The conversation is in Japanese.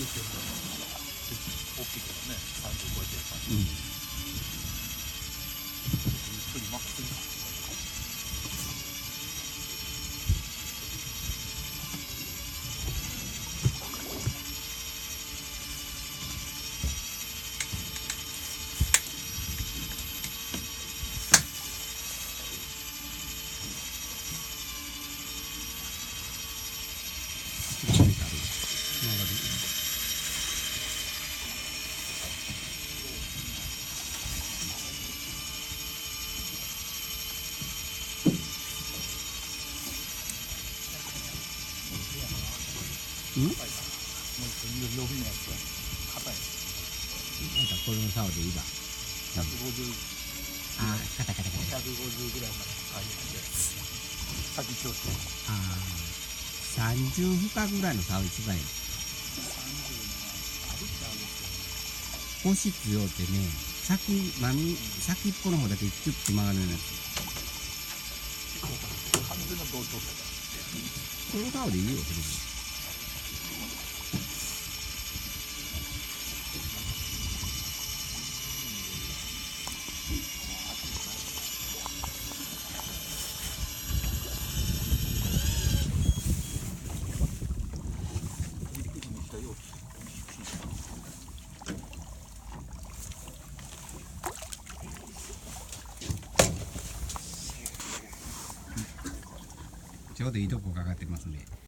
ても大きいけどね、30超えてるから、うん。ゆっくりマックスにうん？もう一個伸びのやつは硬い。なんかこれの竿でいいわ。150、ああ、カタカタカタ。 150ぐらいまで入るやつ。先調子。ああ、30負荷ぐらいの竿一番いい。30のあるっちゃあるんです腰強ってね、先っぽの方だけキュッと曲がるようなやつ。けど、完全な同調性だ。この竿でいいよ、それで。ちょうどいいとこかかってますね。